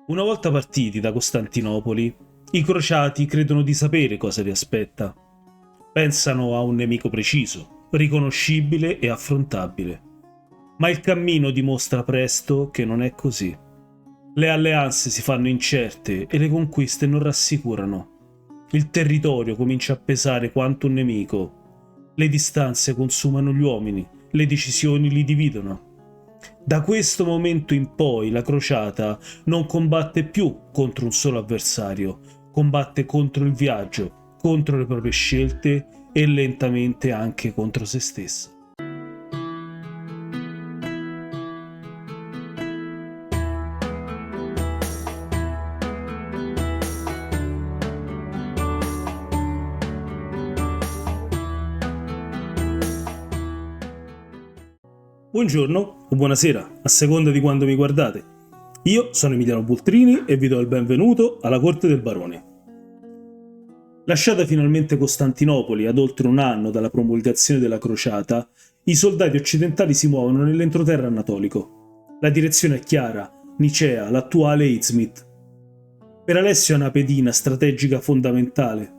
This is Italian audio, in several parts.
Una volta partiti da Costantinopoli, i crociati credono di sapere cosa li aspetta. Pensano a un nemico preciso, riconoscibile e affrontabile. Ma il cammino dimostra presto che non è così. Le alleanze si fanno incerte e le conquiste non rassicurano. Il territorio comincia a pesare quanto un nemico. Le distanze consumano gli uomini, le decisioni li dividono. Da questo momento in poi la crociata non combatte più contro un solo avversario, combatte contro il viaggio, contro le proprie scelte e lentamente anche contro se stessa. Buongiorno o buonasera, a seconda di quando mi guardate. Io sono Emiliano Bultrini e vi do il benvenuto alla Corte del Barone. Lasciata finalmente Costantinopoli ad oltre un anno dalla promulgazione della crociata, i soldati occidentali si muovono nell'entroterra anatolico. La direzione è chiara, Nicea, l'attuale Izmit. Per Alessio è una pedina strategica fondamentale.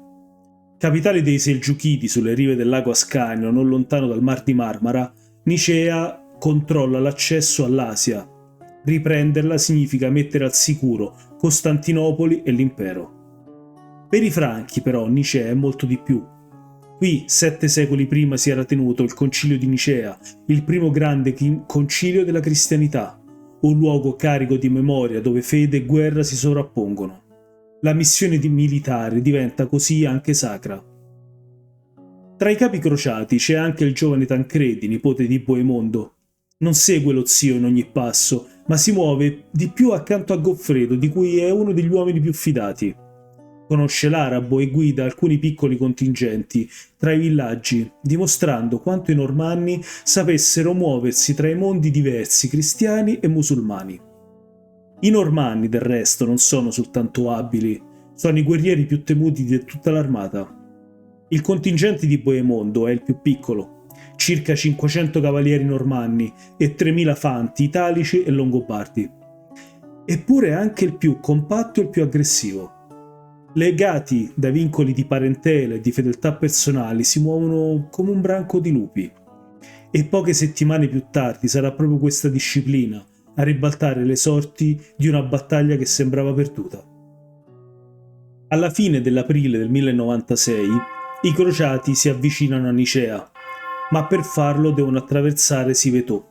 Capitale dei Selgiuchidi sulle rive del lago Ascanio, non lontano dal Mar di Marmara, Nicea controlla l'accesso all'Asia. Riprenderla significa mettere al sicuro Costantinopoli e l'impero. Per i Franchi, però, Nicea è molto di più. Qui, 7 secoli prima, si era tenuto il Concilio di Nicea, il primo grande concilio della cristianità, un luogo carico di memoria dove fede e guerra si sovrappongono. La missione militare diventa così anche sacra. Tra i capi crociati c'è anche il giovane Tancredi, nipote di Boemondo. Non segue lo zio in ogni passo, ma si muove di più accanto a Goffredo, di cui è uno degli uomini più fidati. Conosce l'arabo e guida alcuni piccoli contingenti tra i villaggi, dimostrando quanto i normanni sapessero muoversi tra i mondi diversi, cristiani e musulmani. I normanni, del resto, non sono soltanto abili, sono i guerrieri più temuti di tutta l'armata. Il contingente di Boemondo è il più piccolo, circa 500 cavalieri normanni e 3000 fanti italici e longobardi. Eppure è anche il più compatto e il più aggressivo. Legati da vincoli di parentela e di fedeltà personali, si muovono come un branco di lupi. E poche settimane più tardi sarà proprio questa disciplina a ribaltare le sorti di una battaglia che sembrava perduta. Alla fine dell'aprile del 1096 i crociati si avvicinano a Nicea, ma per farlo devono attraversare Sivetò.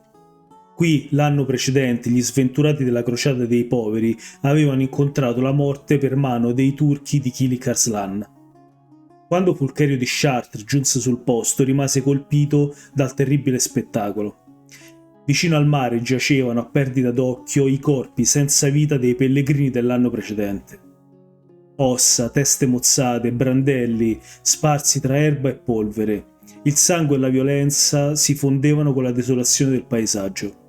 Qui, l'anno precedente, gli sventurati della crociata dei poveri avevano incontrato la morte per mano dei turchi di Kilik Arslan. Quando Fulcherio di Chartres giunse sul posto, rimase colpito dal terribile spettacolo. Vicino al mare giacevano a perdita d'occhio i corpi senza vita dei pellegrini dell'anno precedente. Ossa, teste mozzate, brandelli sparsi tra erba e polvere. Il sangue e la violenza si fondevano con la desolazione del paesaggio.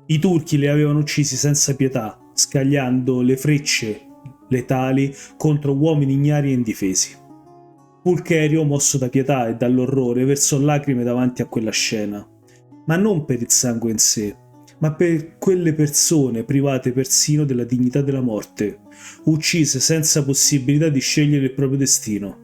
I turchi li avevano uccisi senza pietà, scagliando le frecce letali contro uomini ignari e indifesi. Pulcherio, mosso da pietà e dall'orrore, versò lacrime davanti a quella scena, ma non per il sangue in sé, ma per quelle persone private persino della dignità della morte, uccise senza possibilità di scegliere il proprio destino.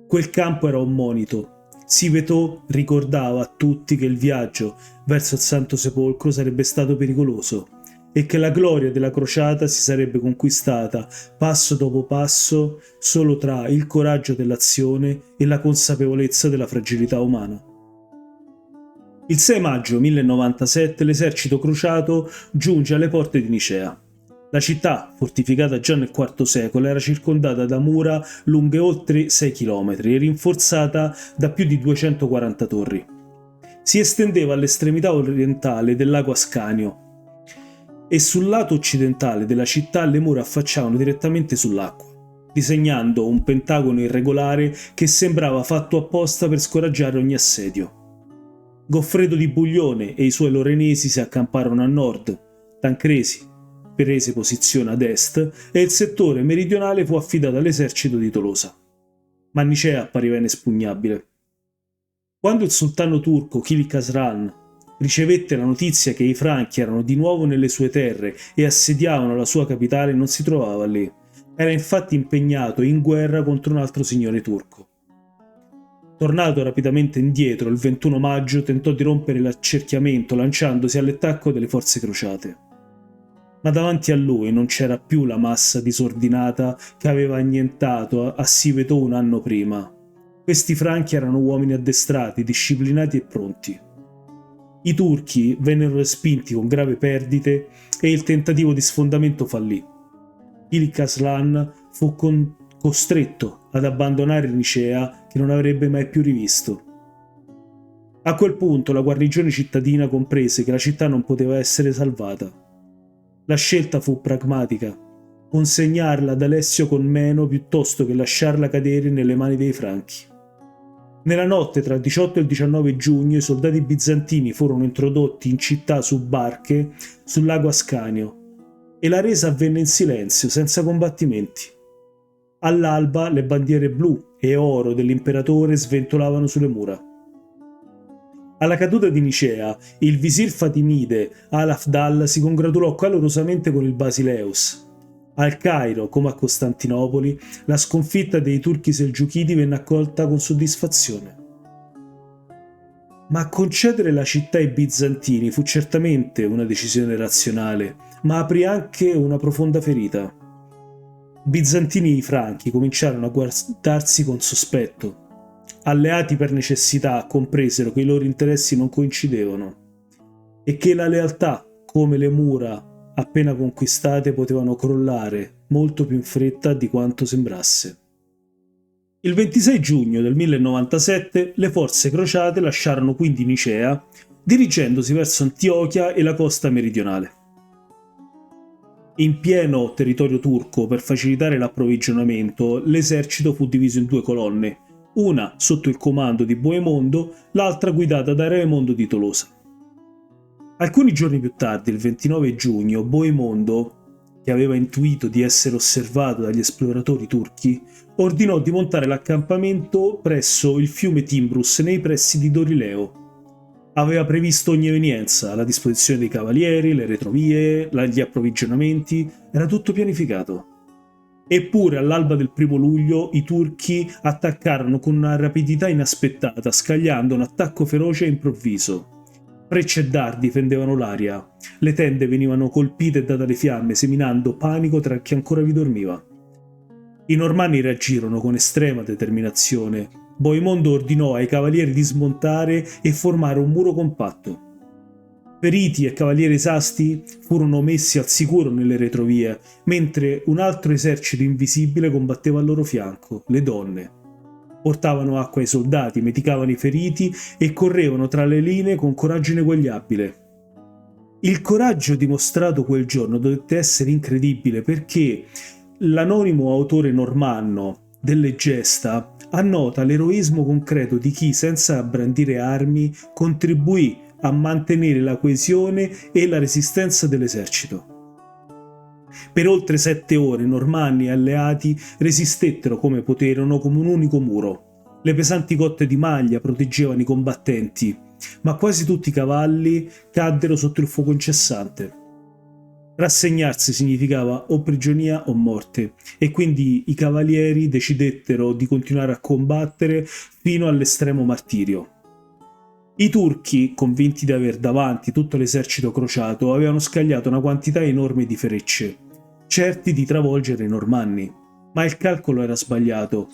Quel campo era un monito. Sivetò ricordava a tutti che il viaggio verso il Santo Sepolcro sarebbe stato pericoloso e che la gloria della crociata si sarebbe conquistata passo dopo passo solo tra il coraggio dell'azione e la consapevolezza della fragilità umana. Il 6 maggio 1097 l'esercito crociato giunge alle porte di Nicea. La città, fortificata già nel IV secolo, era circondata da mura lunghe oltre 6 km e rinforzata da più di 240 torri. Si estendeva all'estremità orientale del lago Ascanio e sul lato occidentale della città le mura affacciavano direttamente sull'acqua, disegnando un pentagono irregolare che sembrava fatto apposta per scoraggiare ogni assedio. Goffredo di Buglione e i suoi lorenesi si accamparono a nord, Tancresi prese posizione ad est e il settore meridionale fu affidato all'esercito di Tolosa. Ma Nicea appariva inespugnabile. Quando il sultano turco Kilik Arslan ricevette la notizia che i Franchi erano di nuovo nelle sue terre e assediavano la sua capitale, non si trovava lì. Era infatti impegnato in guerra contro un altro signore turco. Tornato rapidamente indietro, il 21 maggio tentò di rompere l'accerchiamento lanciandosi all'attacco delle forze crociate. Ma davanti a lui non c'era più la massa disordinata che aveva annientato a Siveto un anno prima. Questi Franchi erano uomini addestrati, disciplinati e pronti. I turchi vennero respinti con grave perdite e il tentativo di sfondamento fallì. Ilk Arslan fu costretto ad abbandonare Nicea, che non avrebbe mai più rivisto. A quel punto la guarnigione cittadina comprese che la città non poteva essere salvata. La scelta fu pragmatica: consegnarla ad Alessio Comneno piuttosto che lasciarla cadere nelle mani dei Franchi. Nella notte tra il 18 e il 19 giugno i soldati bizantini furono introdotti in città su barche sul lago Ascanio e la resa avvenne in silenzio, senza combattimenti. All'alba le bandiere blu e oro dell'imperatore sventolavano sulle mura. Alla caduta di Nicea, il visir fatimide Al-Afdal si congratulò calorosamente con il Basileus. Al Cairo, come a Costantinopoli, la sconfitta dei turchi selgiuchidi venne accolta con soddisfazione. Ma concedere la città ai bizantini fu certamente una decisione razionale, ma aprì anche una profonda ferita. Bizantini e i Franchi cominciarono a guardarsi con sospetto. Alleati per necessità, compresero che i loro interessi non coincidevano e che la lealtà, come le mura appena conquistate, potevano crollare molto più in fretta di quanto sembrasse. Il 26 giugno del 1097 le forze crociate lasciarono quindi Nicea, dirigendosi verso Antiochia e la costa meridionale. In pieno territorio turco, per facilitare l'approvvigionamento, l'esercito fu diviso in due colonne, una sotto il comando di Boemondo, l'altra guidata da Raimondo di Tolosa. Alcuni giorni più tardi, il 29 giugno, Boemondo, che aveva intuito di essere osservato dagli esploratori turchi, ordinò di montare l'accampamento presso il fiume Timbrus nei pressi di Dorileo. Aveva previsto ogni evenienza, la disposizione dei cavalieri, le retrovie, gli approvvigionamenti, era tutto pianificato. Eppure all'alba del 1 luglio i turchi attaccarono con una rapidità inaspettata, scagliando un attacco feroce e improvviso. Frecce e dardi fendevano l'aria, le tende venivano colpite e date alle fiamme, seminando panico tra chi ancora vi dormiva. I normanni reagirono con estrema determinazione. Boemondo ordinò ai cavalieri di smontare e formare un muro compatto. Feriti e cavalieri esausti furono messi al sicuro nelle retrovie, mentre un altro esercito invisibile combatteva al loro fianco, le donne. Portavano acqua ai soldati, medicavano i feriti e correvano tra le linee con coraggio ineguagliabile. Il coraggio dimostrato quel giorno dovette essere incredibile, perché l'anonimo autore normanno delle gesta annota l'eroismo concreto di chi, senza brandire armi, contribuì a mantenere la coesione e la resistenza dell'esercito. Per oltre 7 ore normanni e alleati resistettero come poterono, come un unico muro. Le pesanti cotte di maglia proteggevano i combattenti, ma quasi tutti i cavalli caddero sotto il fuoco incessante. Rassegnarsi significava o prigionia o morte, e quindi i cavalieri decidettero di continuare a combattere fino all'estremo martirio. I turchi, convinti di aver davanti tutto l'esercito crociato, avevano scagliato una quantità enorme di frecce, certi di travolgere i normanni. Ma il calcolo era sbagliato.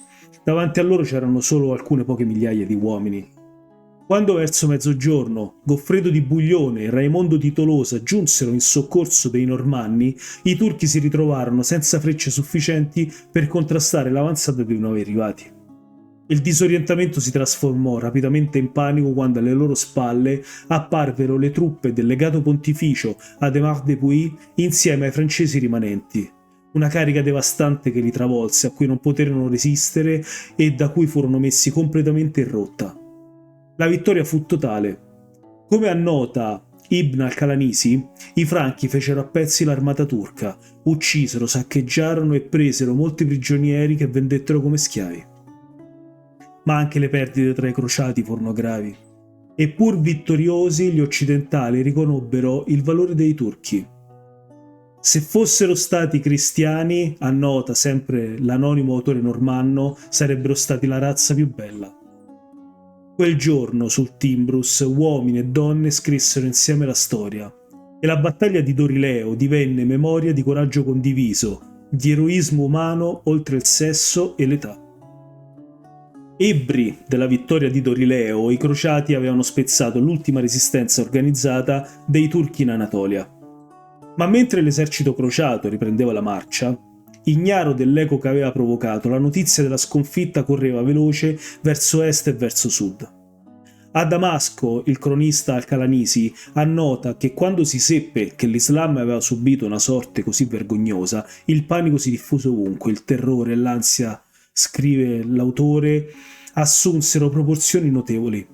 Davanti a loro c'erano solo alcune poche migliaia di uomini. Quando verso mezzogiorno Goffredo di Buglione e Raimondo di Tolosa giunsero in soccorso dei normanni, i turchi si ritrovarono senza frecce sufficienti per contrastare l'avanzata dei nuovi arrivati. Il disorientamento si trasformò rapidamente in panico quando alle loro spalle apparvero le truppe del legato pontificio Adhemar de Puy insieme ai francesi rimanenti. Una carica devastante che li travolse, a cui non poterono resistere e da cui furono messi completamente in rotta. La vittoria fu totale. Come annota Ibn al-Qalanisi, i franchi fecero a pezzi l'armata turca, uccisero, saccheggiarono e presero molti prigionieri che vendettero come schiavi. Ma anche le perdite tra i crociati furono gravi. E pur vittoriosi, gli occidentali riconobbero il valore dei turchi. Se fossero stati cristiani, annota sempre l'anonimo autore normanno, sarebbero stati la razza più bella. Quel giorno sul Timbrus uomini e donne scrissero insieme la storia e la battaglia di Dorileo divenne memoria di coraggio condiviso, di eroismo umano oltre il sesso e l'età. Ebbri della vittoria di Dorileo, i crociati avevano spezzato l'ultima resistenza organizzata dei turchi in Anatolia. Ma mentre l'esercito crociato riprendeva la marcia, ignaro dell'eco che aveva provocato, la notizia della sconfitta correva veloce verso est e verso sud. A Damasco, il cronista Al-Qalanisi annota che quando si seppe che l'Islam aveva subito una sorte così vergognosa, il panico si diffuse ovunque, il terrore e l'ansia, scrive l'autore, assunsero proporzioni notevoli.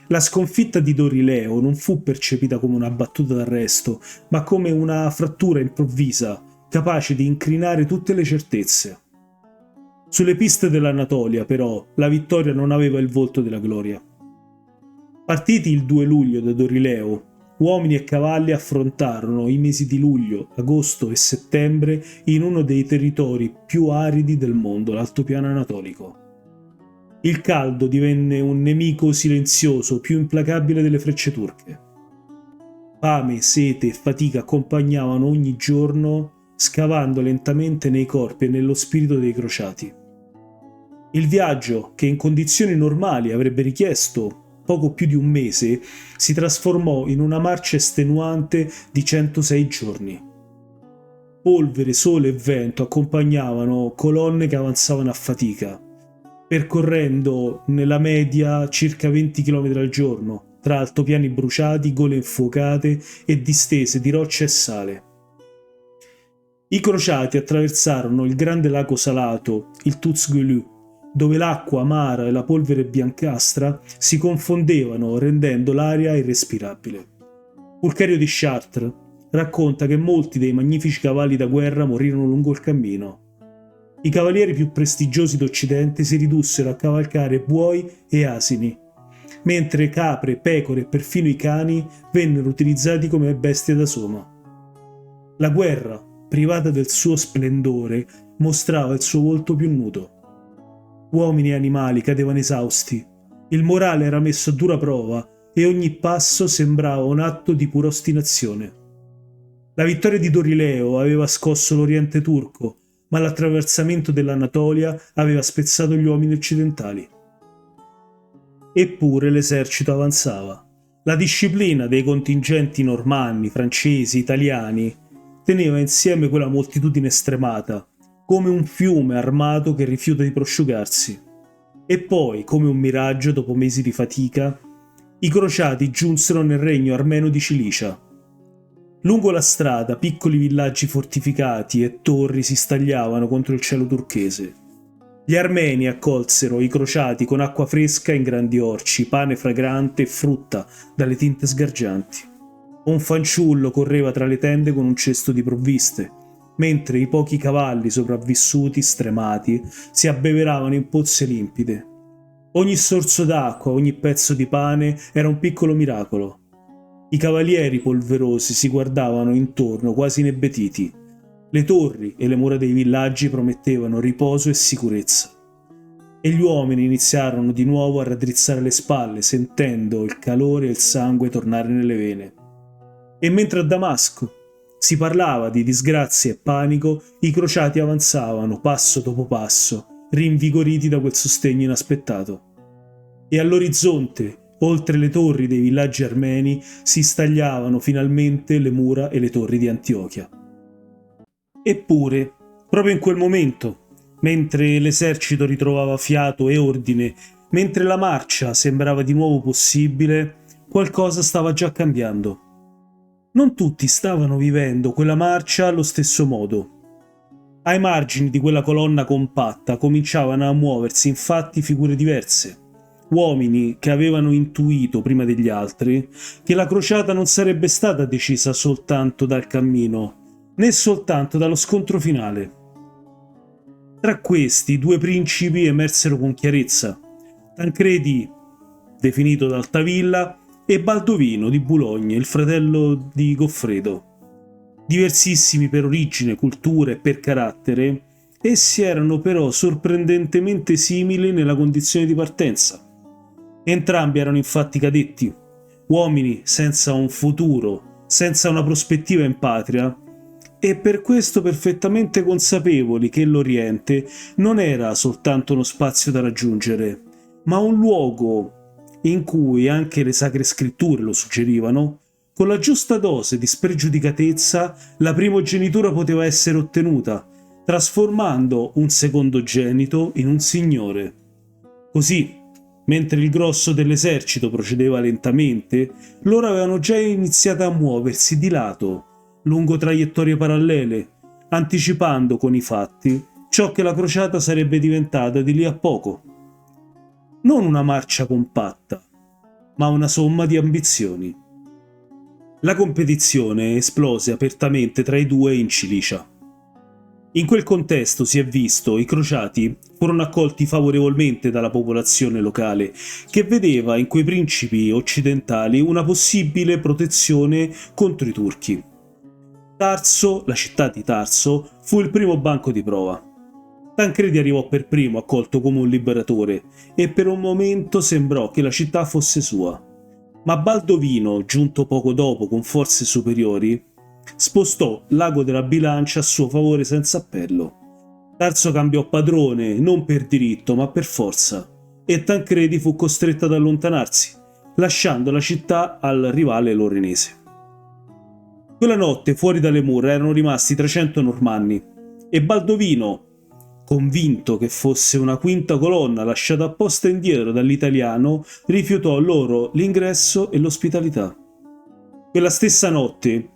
La sconfitta di Dorileo non fu percepita come una battuta d'arresto, ma come una frattura improvvisa, capace di incrinare tutte le certezze. Sulle piste dell'Anatolia, però, la vittoria non aveva il volto della gloria. Partiti il 2 luglio da Dorileo, uomini e cavalli affrontarono i mesi di luglio, agosto e settembre in uno dei territori più aridi del mondo, l'altopiano anatolico. Il caldo divenne un nemico silenzioso, più implacabile delle frecce turche. Fame, sete e fatica accompagnavano ogni giorno, scavando lentamente nei corpi e nello spirito dei crociati. Il viaggio, che in condizioni normali avrebbe richiesto poco più di un mese, si trasformò in una marcia estenuante di 106 giorni. Polvere, sole e vento accompagnavano colonne che avanzavano a fatica, percorrendo nella media circa 20 km al giorno, tra altopiani bruciati, gole infuocate e distese di roccia e sale. I crociati attraversarono il grande lago salato, il Tuzgulu, dove l'acqua amara e la polvere biancastra si confondevano rendendo l'aria irrespirabile. Pulcherio di Chartres racconta che molti dei magnifici cavalli da guerra morirono lungo il cammino. I cavalieri più prestigiosi d'Occidente si ridussero a cavalcare buoi e asini, mentre capre, pecore e perfino i cani vennero utilizzati come bestie da soma. La guerra, privata del suo splendore, mostrava il suo volto più nudo. Uomini e animali cadevano esausti, il morale era messo a dura prova e ogni passo sembrava un atto di pura ostinazione. La vittoria di Dorileo aveva scosso l'Oriente turco, ma l'attraversamento dell'Anatolia aveva spezzato gli uomini occidentali. Eppure l'esercito avanzava. La disciplina dei contingenti normanni, francesi, italiani teneva insieme quella moltitudine stremata, come un fiume armato che rifiuta di prosciugarsi. E poi, come un miraggio dopo mesi di fatica, i crociati giunsero nel regno armeno di Cilicia. Lungo la strada piccoli villaggi fortificati e torri si stagliavano contro il cielo turchese. Gli armeni accolsero i crociati con acqua fresca in grandi orci, pane fragrante e frutta dalle tinte sgargianti. Un fanciullo correva tra le tende con un cesto di provviste, mentre i pochi cavalli sopravvissuti, stremati, si abbeveravano in pozze limpide. Ogni sorso d'acqua, ogni pezzo di pane era un piccolo miracolo. I cavalieri polverosi si guardavano intorno quasi inebetiti. Le torri e le mura dei villaggi promettevano riposo e sicurezza. E gli uomini iniziarono di nuovo a raddrizzare le spalle, sentendo il calore e il sangue tornare nelle vene. E mentre a Damasco si parlava di disgrazie e panico, i crociati avanzavano passo dopo passo, rinvigoriti da quel sostegno inaspettato. E all'orizzonte, oltre le torri dei villaggi armeni, si stagliavano finalmente le mura e le torri di Antiochia. Eppure, proprio in quel momento, mentre l'esercito ritrovava fiato e ordine, mentre la marcia sembrava di nuovo possibile, qualcosa stava già cambiando. Non tutti stavano vivendo quella marcia allo stesso modo. Ai margini di quella colonna compatta cominciavano a muoversi infatti figure diverse, uomini che avevano intuito prima degli altri che la crociata non sarebbe stata decisa soltanto dal cammino, né soltanto dallo scontro finale. Tra questi due principi emersero con chiarezza: Tancredi, definito d'Altavilla, e Baldovino di Boulogne, il fratello di Goffredo. Diversissimi per origine, cultura e per carattere, essi erano però sorprendentemente simili nella condizione di partenza. Entrambi erano infatti cadetti, uomini senza un futuro, senza una prospettiva in patria, e per questo perfettamente consapevoli che l'Oriente non era soltanto uno spazio da raggiungere, ma un luogo in cui anche le sacre scritture lo suggerivano, con la giusta dose di spregiudicatezza la primogenitura poteva essere ottenuta, trasformando un secondogenito in un signore. Così, mentre il grosso dell'esercito procedeva lentamente, loro avevano già iniziato a muoversi di lato, lungo traiettorie parallele, anticipando con i fatti ciò che la crociata sarebbe diventata di lì a poco. Non una marcia compatta, ma una somma di ambizioni. La competizione esplose apertamente tra i due in Cilicia. In quel contesto si è visto i crociati furono accolti favorevolmente dalla popolazione locale, che vedeva in quei principi occidentali una possibile protezione contro i turchi. Tarso, la città di Tarso, fu il primo banco di prova. Tancredi arrivò per primo, accolto come un liberatore, e per un momento sembrò che la città fosse sua. Ma Baldovino, giunto poco dopo con forze superiori, spostò l'ago della bilancia a suo favore senza appello. Tarso cambiò padrone non per diritto ma per forza, e Tancredi fu costretto ad allontanarsi, lasciando la città al rivale lorenese. Quella notte fuori dalle mura erano rimasti 300 normanni, e Baldovino, convinto che fosse una quinta colonna lasciata apposta indietro dall'italiano, rifiutò loro l'ingresso e l'ospitalità. Quella stessa notte,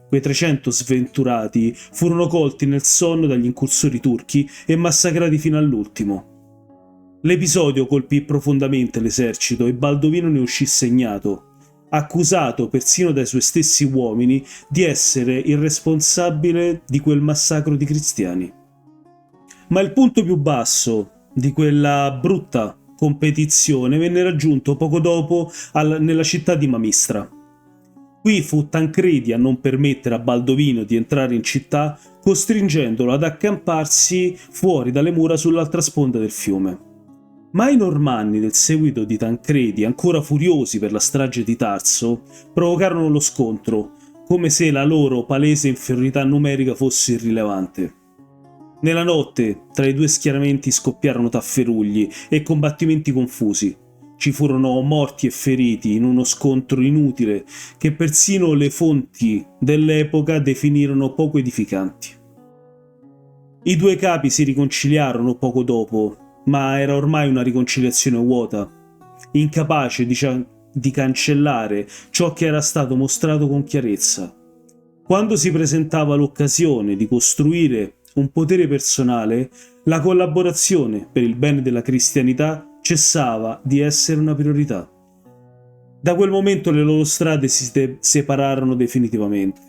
quei 300 sventurati furono colti nel sonno dagli incursori turchi e massacrati fino all'ultimo. L'episodio colpì profondamente l'esercito e Baldovino ne uscì segnato, accusato persino dai suoi stessi uomini di essere il responsabile di quel massacro di cristiani. Ma il punto più basso di quella brutta competizione venne raggiunto poco dopo nella città di Mamistra. Qui fu Tancredi a non permettere a Baldovino di entrare in città, costringendolo ad accamparsi fuori dalle mura sull'altra sponda del fiume. Ma i normanni del seguito di Tancredi, ancora furiosi per la strage di Tarso, provocarono lo scontro, come se la loro palese inferiorità numerica fosse irrilevante. Nella notte, tra i due schieramenti scoppiarono tafferugli e combattimenti confusi. Ci furono morti e feriti in uno scontro inutile che persino le fonti dell'epoca definirono poco edificanti. I due capi si riconciliarono poco dopo, ma era ormai una riconciliazione vuota, incapace di cancellare ciò che era stato mostrato con chiarezza. Quando si presentava l'occasione di costruire un potere personale, la collaborazione per il bene della cristianità cessava di essere una priorità. Da quel momento le loro strade si separarono definitivamente.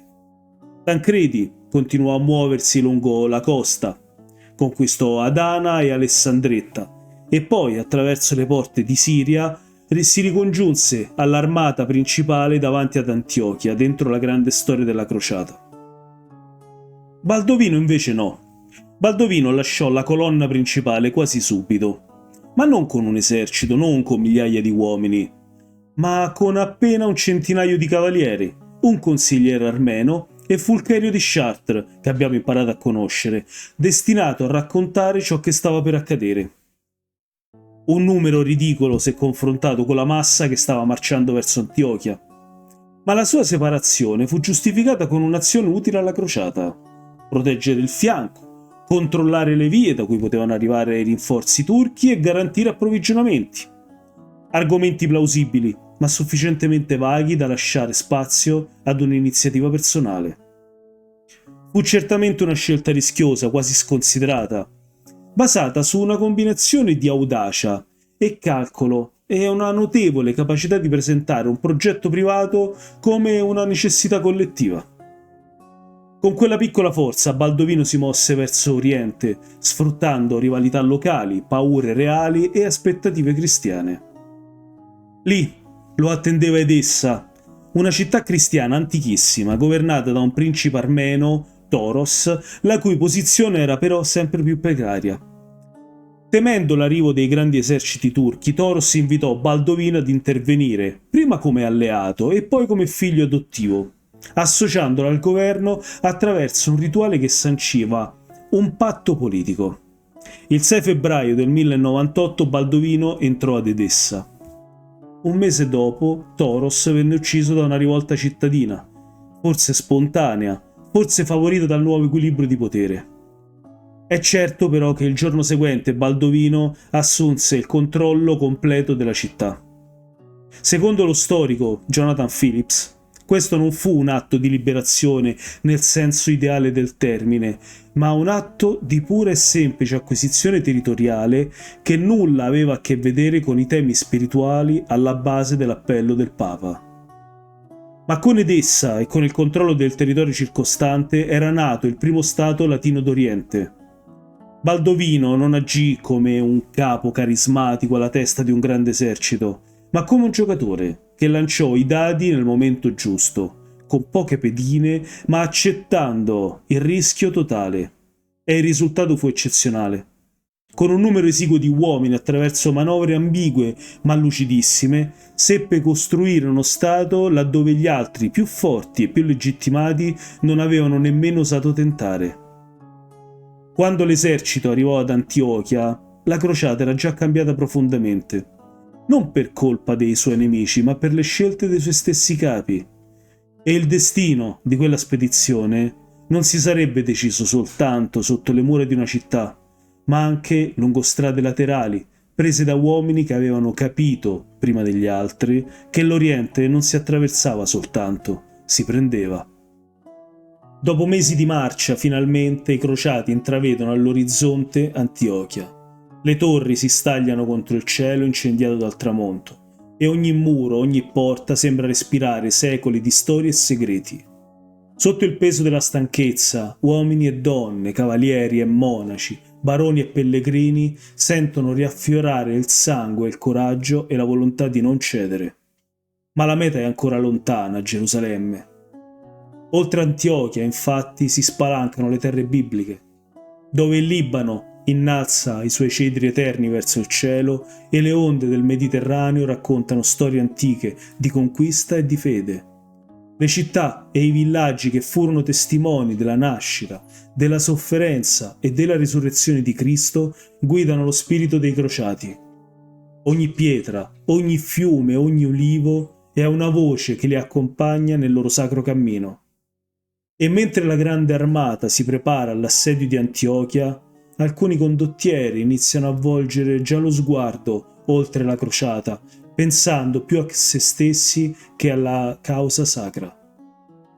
Tancredi continuò a muoversi lungo la costa, conquistò Adana e Alessandretta e poi, attraverso le porte di Siria, si ricongiunse all'armata principale davanti ad Antiochia, dentro la grande storia della crociata. Baldovino invece no. Baldovino lasciò la colonna principale quasi subito, ma non con un esercito, non con migliaia di uomini, ma con appena un centinaio di cavalieri, un consigliere armeno e Fulcherio di Chartres, che abbiamo imparato a conoscere, destinato a raccontare ciò che stava per accadere. Un numero ridicolo se confrontato con la massa che stava marciando verso Antiochia, ma la sua separazione fu giustificata con un'azione utile alla crociata: proteggere il fianco, controllare le vie da cui potevano arrivare i rinforzi turchi e garantire approvvigionamenti. Argomenti plausibili, ma sufficientemente vaghi da lasciare spazio ad un'iniziativa personale. Fu certamente una scelta rischiosa, quasi sconsiderata, basata su una combinazione di audacia e calcolo e una notevole capacità di presentare un progetto privato come una necessità collettiva. Con quella piccola forza Baldovino si mosse verso Oriente, sfruttando rivalità locali, paure reali e aspettative cristiane. Lì, lo attendeva Edessa, una città cristiana antichissima, governata da un principe armeno, Toros, la cui posizione era però sempre più precaria. Temendo l'arrivo dei grandi eserciti turchi, Toros invitò Baldovino ad intervenire, prima come alleato e poi come figlio adottivo, associandolo al governo attraverso un rituale che sanciva un patto politico. Il 6 febbraio del 1098 Baldovino entrò ad Edessa. Un mese dopo, Toros venne ucciso da una rivolta cittadina, forse spontanea, forse favorita dal nuovo equilibrio di potere. È certo però che il giorno seguente Baldovino assunse il controllo completo della città. Secondo lo storico Jonathan Phillips, questo non fu un atto di liberazione nel senso ideale del termine, ma un atto di pura e semplice acquisizione territoriale che nulla aveva a che vedere con i temi spirituali alla base dell'appello del Papa. Ma con Edessa e con il controllo del territorio circostante era nato il primo stato latino d'Oriente. Baldovino non agì come un capo carismatico alla testa di un grande esercito, ma come un giocatore che lanciò i dadi nel momento giusto, con poche pedine, ma accettando il rischio totale. E il risultato fu eccezionale. Con un numero esiguo di uomini attraverso manovre ambigue ma lucidissime, seppe costruire uno stato laddove gli altri più forti e più legittimati non avevano nemmeno osato tentare. Quando l'esercito arrivò ad Antiochia, la crociata era già cambiata profondamente, non per colpa dei suoi nemici, ma per le scelte dei suoi stessi capi. E il destino di quella spedizione non si sarebbe deciso soltanto sotto le mura di una città, ma anche lungo strade laterali, prese da uomini che avevano capito, prima degli altri, che l'Oriente non si attraversava soltanto, si prendeva. Dopo mesi di marcia, finalmente i crociati intravedono all'orizzonte Antiochia. Le torri si stagliano contro il cielo incendiato dal tramonto e ogni muro, ogni porta sembra respirare secoli di storie e segreti. Sotto il peso della stanchezza, uomini e donne, cavalieri e monaci, baroni e pellegrini sentono riaffiorare il sangue, il coraggio e la volontà di non cedere. Ma la meta è ancora lontana, Gerusalemme. Oltre Antiochia, infatti, si spalancano le terre bibliche, dove il Libano innalza i suoi cedri eterni verso il cielo e le onde del Mediterraneo raccontano storie antiche di conquista e di fede. Le città e i villaggi che furono testimoni della nascita, della sofferenza e della risurrezione di Cristo guidano lo spirito dei crociati. Ogni pietra, ogni fiume, ogni ulivo è una voce che li accompagna nel loro sacro cammino. E mentre la grande armata si prepara all'assedio di Antiochia, alcuni condottieri iniziano a volgere già lo sguardo oltre la crociata, pensando più a se stessi che alla causa sacra,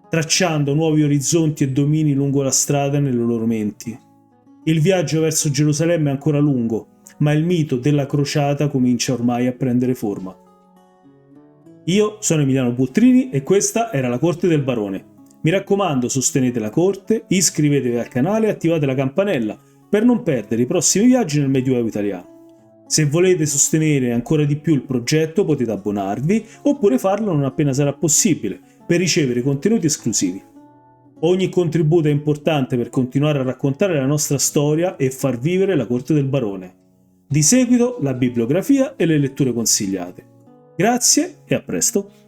tracciando nuovi orizzonti e domini lungo la strada nelle loro menti. Il viaggio verso Gerusalemme è ancora lungo, ma il mito della crociata comincia ormai a prendere forma. Io sono Emiliano Bultrini e questa era La Corte del Barone. Mi raccomando, sostenete la corte, iscrivetevi al canale e attivate la campanella per non perdere i prossimi viaggi nel Medioevo italiano. Se volete sostenere ancora di più il progetto potete abbonarvi oppure farlo non appena sarà possibile per ricevere contenuti esclusivi. Ogni contributo è importante per continuare a raccontare la nostra storia e far vivere la Corte del Barone. Di seguito la bibliografia e le letture consigliate. Grazie e a presto!